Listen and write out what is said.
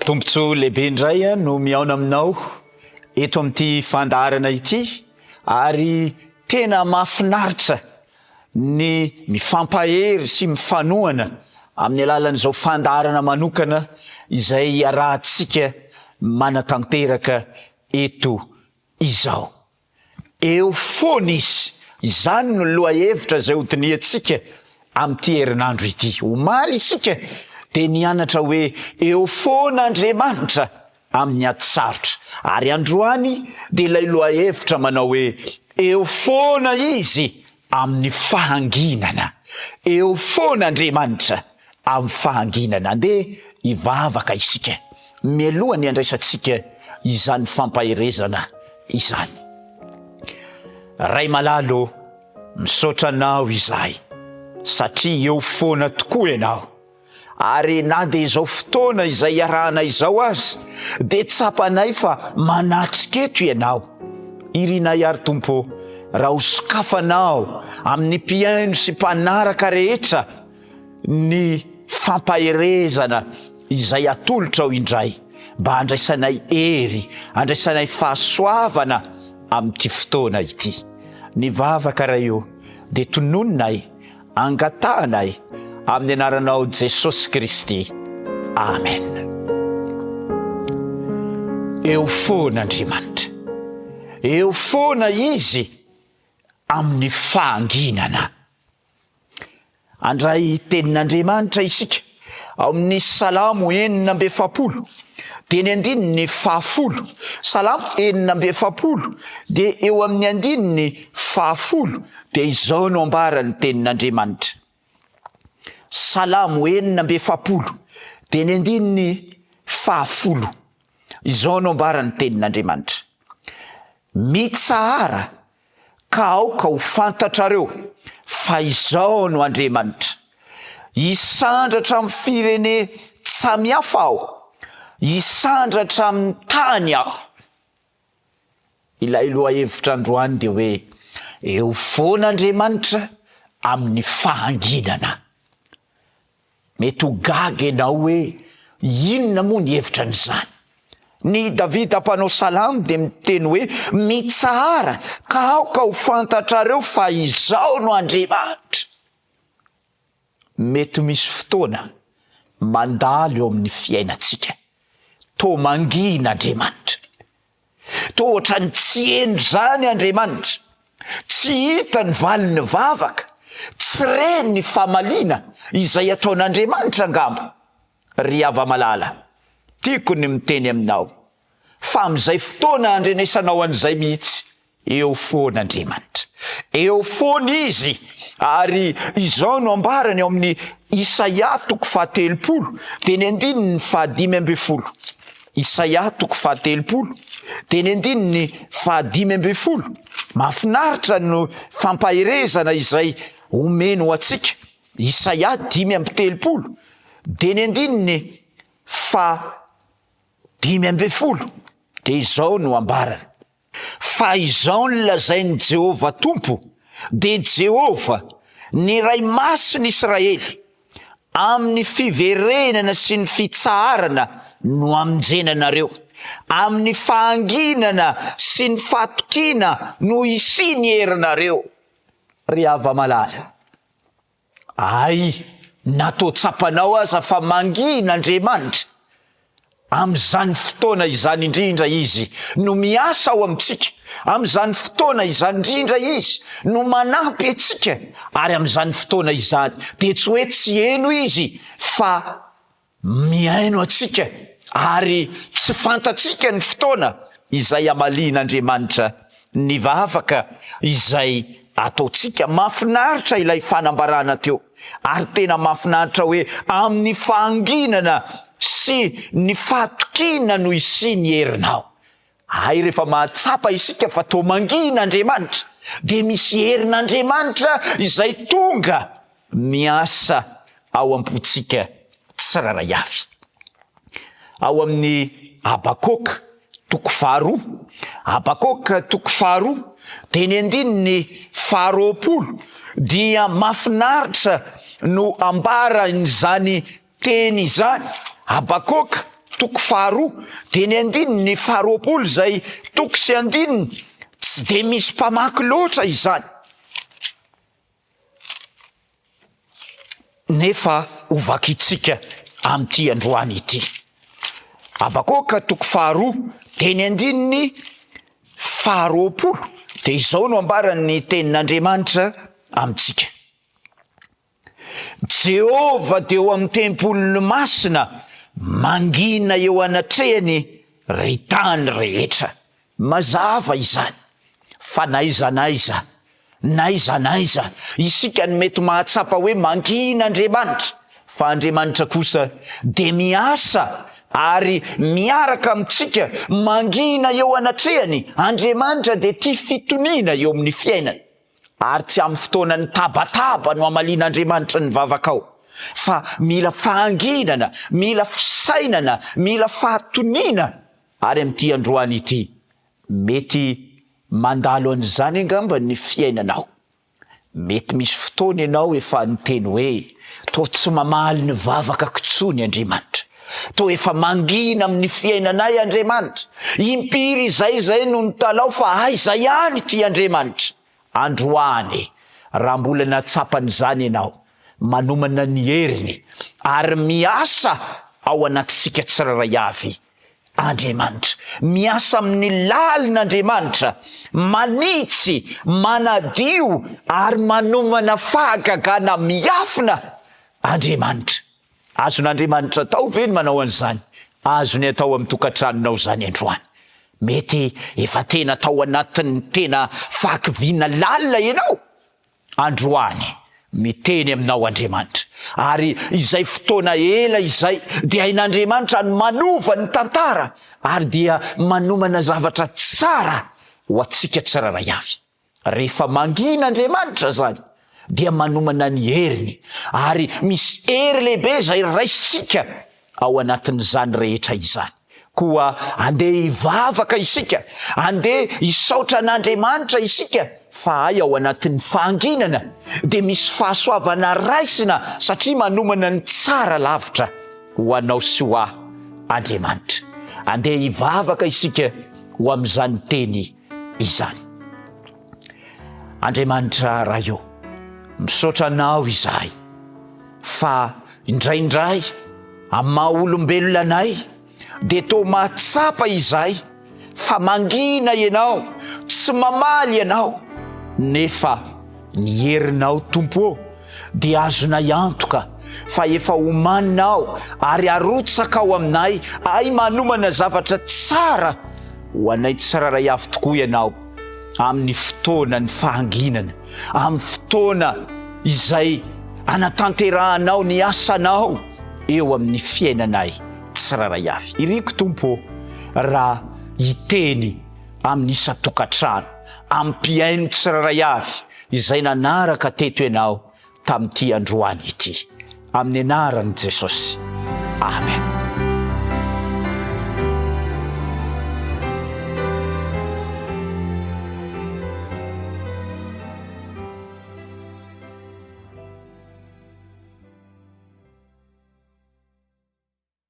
Tompontsoa lehibe indray no miaona aminao eto amin'ity fandaharana ity ary tena mahafinaritra ny mifampahery sy mifanohana amin'ny alalan'izao fandaharana manokana izay arahantsika manatanteraka eto izao. Eo foana izy, izany no lohahevitra izay hodiniantsika amin'ity herinandro ity. Omaly isika dia nianatra hoe eo foana Andriamanitra amin'ny ady sarotra. Ary androany dia ilay lohahevitra manao hoe eo foana izy amin'ny fahanginana. Eo foana Andriamanitra amin'ny fahanginana. Andeha hivavaka isika mialoha ny andraisantsika izany fampaherezana izany. Ray malalo, misaotra anao izahay satria eo foana tokoa ianao. Ary na dia izao fotoana izay iarahana izao azy dia tsapanay fa manatriketo ianao. Irinay ary Tompo, raha hosokafanao amin'ny mpiaino sy mpanaraka rehetra ny fampaherezana izay atolotra ao indray, mba andraisanay hery, andraisanay fahasoavana amin'ity fotoana ity. Ny vavaka raha io dia tonononay, angatahanay amin'ny anaranao Jesosy Kristy. Amen. Eo foana Andriamanitra. Eo foana izy amin'ny fahanginana. Andray tenin'Andriamanitra isika ao amin'ny Salamo 4:7 dia ny andininy 10. Salamo 4:7 dia eo amin'ny andininy 10 dia izao no ambarany tenin'Andriamanitra. Salamo 4:7 dia ny andininy 10. Izao no ambarany tenin'Andriamanitra. Mitsahara ka aoka ho fantatrareo fa izao no Andriamanitra. Hisandratra amin'ny firene samihafa aho, hisandratra amin'ny tany aho. Ilay lohahevitra androany dia hoe eo foana Andriamanitra amin'ny fahanginana. Mety ho gaga ianao hoe inona moa ny hevitra n'izany? Ny Davida mpanao salamo dia miteny hoe mitsahara ka aoka ho fantatrareo fa izao no Andriamanitra. Mety misy fotoana mandalo eo amin'ny fiainantsika, to mangina Andriamanitra, to ohatrany tsy eno zany Andriamanitra, tsy hita ny valiny vavaka, tsy reny ny famaliana izay ataon'Andriamanitra angamba. Ry hava-malala, tiako ny miteny aminao fa amin'izay fotoana andrenesanao an'izay mihitsy, eo foana Andriamanitra. Eo foana izy. Ary izao no ambarany ao amin'ny Isaia 30 dia ny andininy 15. Isaia 30 dia ny andininy 15. Mahafinaritra no fampaherezana izay omeno atsika. Isaia 5:30 dia ny andininy 15 dia izao no ambarany. Fa izao no lazain'i Jehovah Tompo, dia Jehovah ny ray masiny Israely, amin'ny fiverenana sy ny fitsaharana no amonjenanareo, amin'ny fahanginana sy ny fatokiana no isi ny herinareo. Ry hava-malala, ay, natao tsapanao aza fa mangina Andriamanitra. Amin'izany fotoana izany indrindra izy no miasa ao amintsika. Amin'izany fotoana izany indrindra izy no manampy antsika. Ary amin'izany fotoana izany dia tsy hoe tsy eno izy fa miaino antsika. Ary tsy fantatsika ny fotoana izay amalian'Andriamanitra ny vavaka izay ataotsika. Mahafinaritra ilay fanambarana teo. Ary tena mahafinaritra hoe amin'ny fahanginana sy ny fatokiana no isi ny herinao. Ay, rehefa mahatsapa isika fa to mangina Andriamanitra dia misy herin'Andriamanitra izay tonga miasa ao am-potsika tsiraray avy. Ao amin'ny Habakoka 2:2, Habakoka 2:2 dia ny andininy 20 dia mahafinaritra no ambaran'izany teny izany. Habakoka toko faharoa de ny andininy ny faharoapolo zay toko sy andininy tsy de misy mpamaky loatra izany nefa ovakitsika am'ty androany ity abakoka toko faharoa de ny andininy faharoapolo de izao no ambarany tenin'Andriamanitra amitsika Jehova de eo amin'ny tempoly masina mangina eo anatrehany ry tany rehetra mazava izany fa naizanaiza isika ny mety mahatsapa hoe mangin'Andriamanitra fa Andriamanitra kosa de miasa ary miaraka amitsika mangina eo anatrehany Andriamanitra de tia fitoniana eo amin'ny fiainana ary tsy amin'ny fotoanany tabataba no amalian'Andriamanitra ny vavakao fa mila fahanginana mila fisainana mila fahatoniana ary am'ty androany ity mety mandalo an'izany angamba ny fiainanao mety misy fotoana ianao efa niteny hoe to tsy mamaly ny vavaka kitsony Andriamanitra to efa mangina amin'ny fiainanay Andriamanitra impiry zay no nitalao fa aiza ihany ty Andriamanitra androany raha mbola natsapan'izany ianao manomana ny heriny ary miasa ao anatitsika tsiraray avy Andriamanitra miasa amin'ny lalin'Andriamanitra manitsy manadio ary manomana fahagagana miafina Andriamanitra azon'Andriamanitra tao ve ny manao an'izany azony atao amin'ny tokantranonao zany androany mety efa tena tao anatin'ny tena fahakiviana lalina ianao androany miteny aminao Andriamanitra ary izay fotoana ela izay dia hain'Andriamanitra ny manova ny tantara ary dia manomana zavatra tsara ho atsika tsiraray avy rehefa mangin'Andriamanitra zany dia manomana ny heriny ary misy hery lehibe zay raisitsika ao anatin'izany rehetra izany koa andeha hivavaka isika andeha hisaotra an'Andriamanitra isika fa ay ao anatin'ny fahanginana de misy fahasoavana raisina satria manomana ny tsara lavitra ho anao sy ho ahy Andriamanitra andeha hivavaka isika ho amin'izany teny izany Andriamanitra raha io misaotra anao izahay fa indraindray amin'ny maha-olombelona anay de to mahatsapa izahay fa mangina ianao tsy mamaly ianao nefa ny herinao tompo dia azonay antoka fa efa omaninao ary arotsaka ao aminay ay manomana zavatra tsara ho anay tsiraray avy tokoa ianao amin'ny fotoana ny fahanginana amin'ny fotoana izay anatanterahanao ny asanao eo amin'ny fiainanay tsiraray avy iriko tompo raha hiteny amin'ny isa-tokantrano ampiaino tsiraray avy izay nanaraka teto ianao tamin'ity androany ity amin'ny anaran'i Jesosy amen